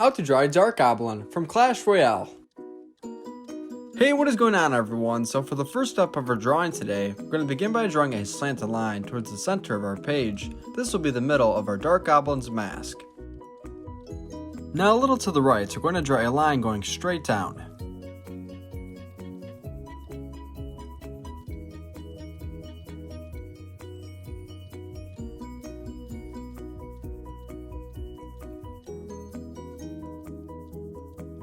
How to draw a dark goblin from Clash Royale. Hey, what is going on everyone? So for the first step of our drawing today, we're going to begin by drawing a slanted line towards the center of our page. This will be the middle of our dark goblin's mask. Now a little to the right, we're going to draw a line going straight down.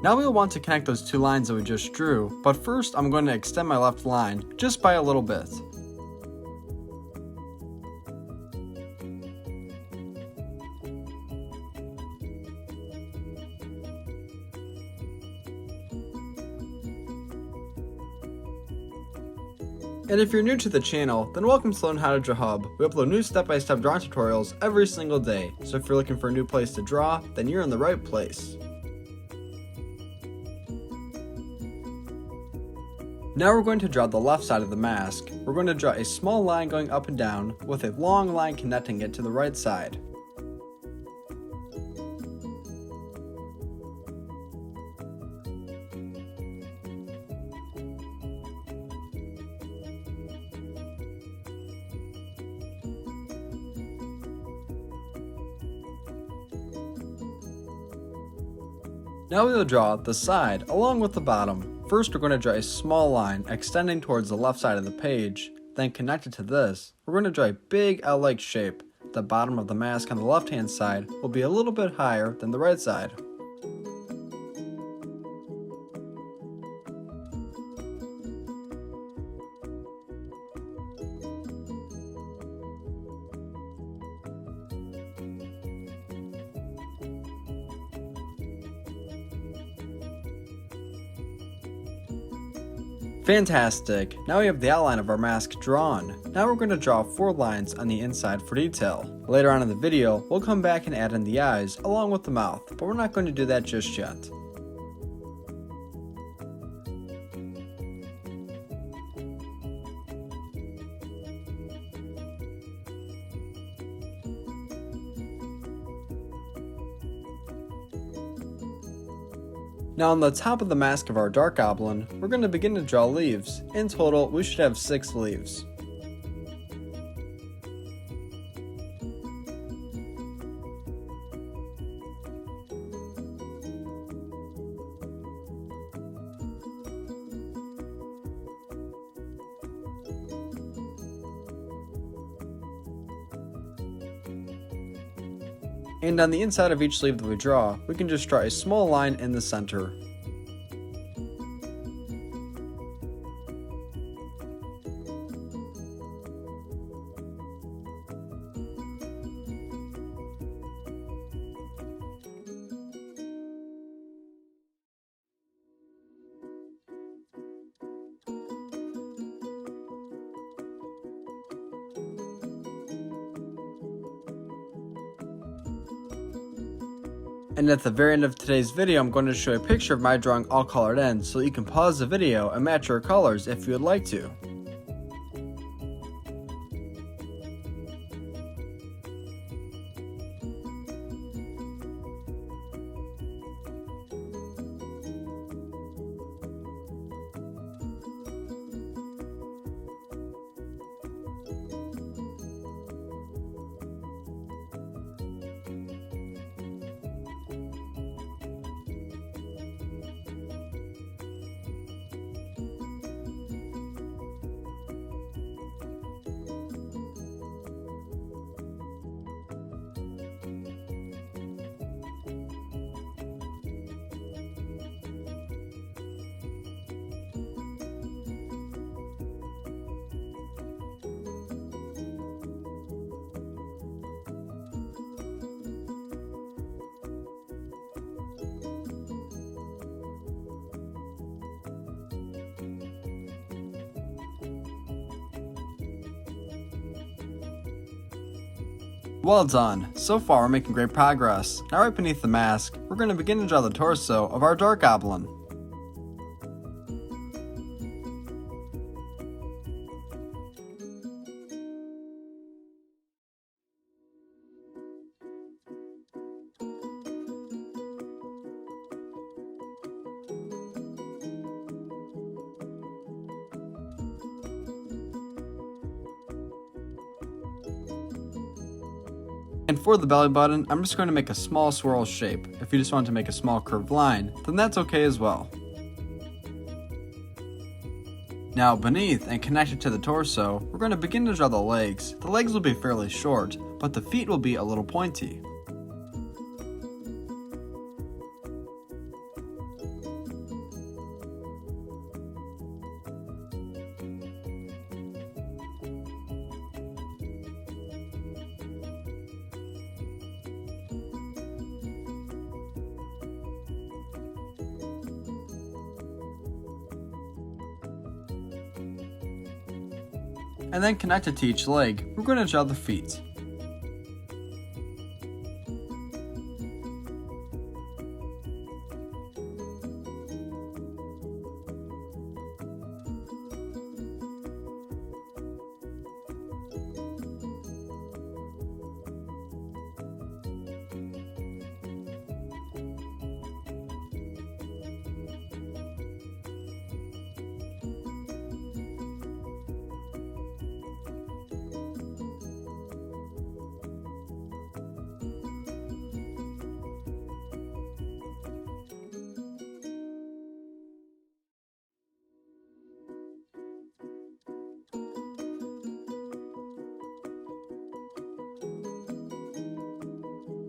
Now we'll want to connect those two lines that we just drew, but first I'm going to extend my left line just by a little bit. And if you're new to the channel, then welcome to Learn How to Draw Hub. We upload new step-by-step drawing tutorials every single day, so if you're looking for a new place to draw, then you're in the right place. Now we're going to draw the left side of the mask. We're going to draw a small line going up and down with a long line connecting it to the right side. Now we will draw the side along with the bottom. First we're going to draw a small line extending towards the left side of the page, then connected to this, we're going to draw a big L-like shape. The bottom of the mask on the left hand side will be a little bit higher than the right side. Fantastic! Now we have the outline of our mask drawn. Now we're going to draw 4 lines on the inside for detail. Later on in the video, we'll come back and add in the eyes along with the mouth, but we're not going to do that just yet. Now on the top of the mask of our dark goblin, we're going to begin to draw leaves. In total, we should have 6 leaves. And on the inside of each sleeve that we draw, we can just draw a small line in the center. And at the very end of today's video, I'm going to show a picture of my drawing all colored in so you can pause the video and match your colors if you would like to. Well done! So far we're making great progress. Now right beneath the mask, we're going to begin to draw the torso of our dark goblin. And for the belly button, I'm just going to make a small swirl shape. If you just want to make a small curved line, then that's okay as well. Now beneath and connected to the torso, we're going to begin to draw the legs. The legs will be fairly short, but the feet will be a little pointy. And then connected to each leg, we're going to draw the feet.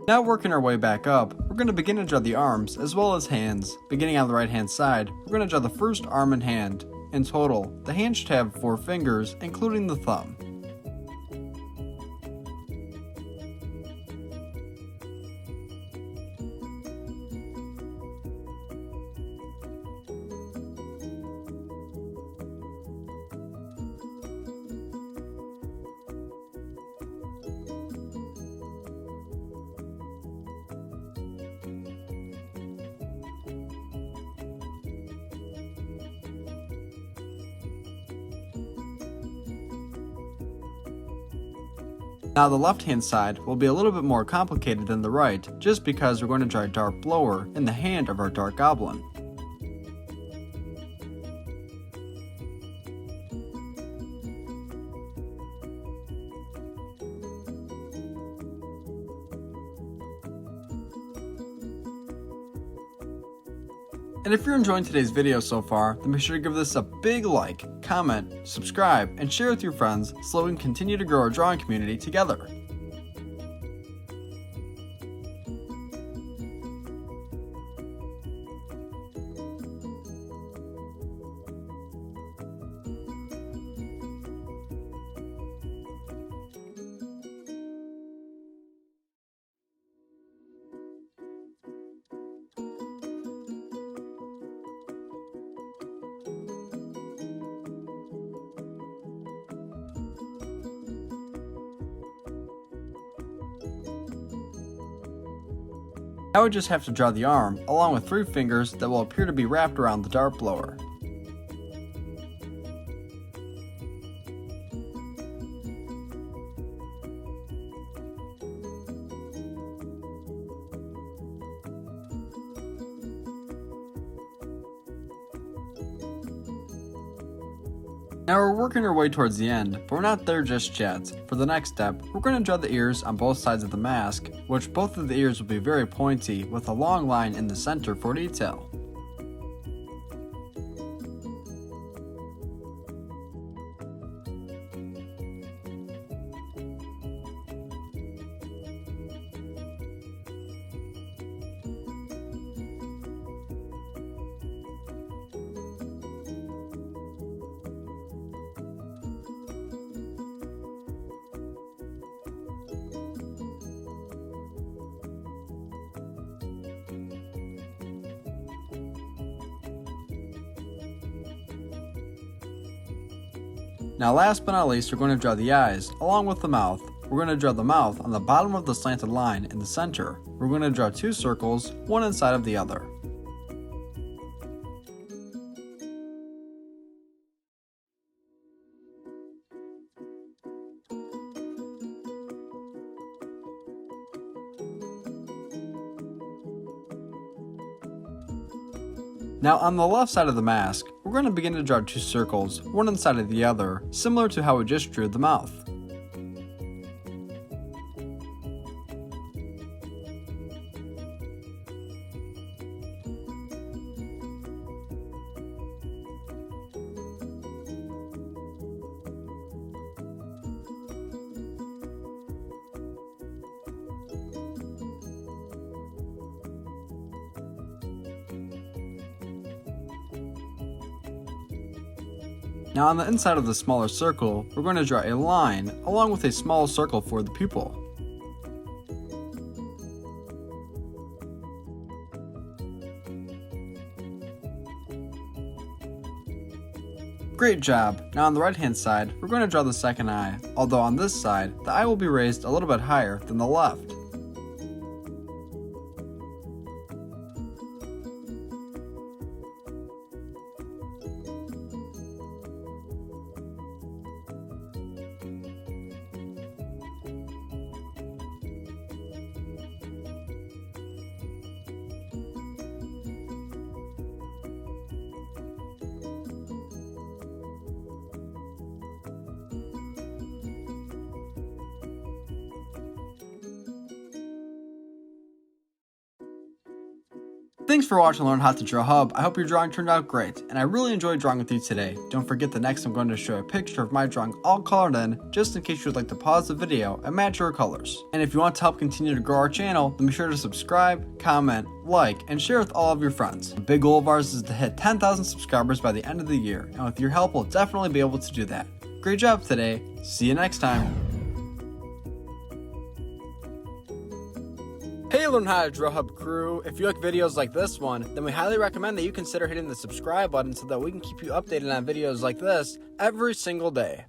Now working our way back up, we're going to begin to draw the arms as well as hands. Beginning on the right hand side, we're going to draw the first arm and hand. In total, the hand should have 4 fingers, including the thumb. Now the left hand side will be a little bit more complicated than the right, just because we're going to draw a dark blower in the hand of our dark goblin. And if you're enjoying today's video so far, then be sure to give this a big like, comment, subscribe, and share with your friends so we can continue to grow our drawing community together. Now we just have to draw the arm, along with 3 fingers that will appear to be wrapped around the dart blower. Now we're working our way towards the end, but we're not there just yet. For the next step, we're going to draw the ears on both sides of the mask, which both of the ears will be very pointy with a long line in the center for detail. Now last but not least, we're going to draw the eyes, along with the mouth. We're going to draw the mouth on the bottom of the slanted line in the center. We're going to draw 2 circles, one inside of the other. Now on the left side of the mask, we're going to begin to draw 2 circles, one inside of the other, similar to how we just drew the mouth. Now on the inside of the smaller circle, we're going to draw a line along with a small circle for the pupil. Great job! Now on the right hand side, we're going to draw the second eye, although on this side, the eye will be raised a little bit higher than the left. Thanks for watching Learn How to Draw Hub. I hope your drawing turned out great, and I really enjoyed drawing with you today. Don't forget that next I'm going to show a picture of my drawing all colored in, just in case you would like to pause the video and match your colors. And if you want to help continue to grow our channel, then be sure to subscribe, comment, like, and share with all of your friends. The big goal of ours is to hit 10,000 subscribers by the end of the year, and with your help we'll definitely be able to do that. Great job today. See you next time. Hey Learn How to Draw Hub crew, if you like videos like this one, then we highly recommend that you consider hitting the subscribe button so that we can keep you updated on videos like this every single day.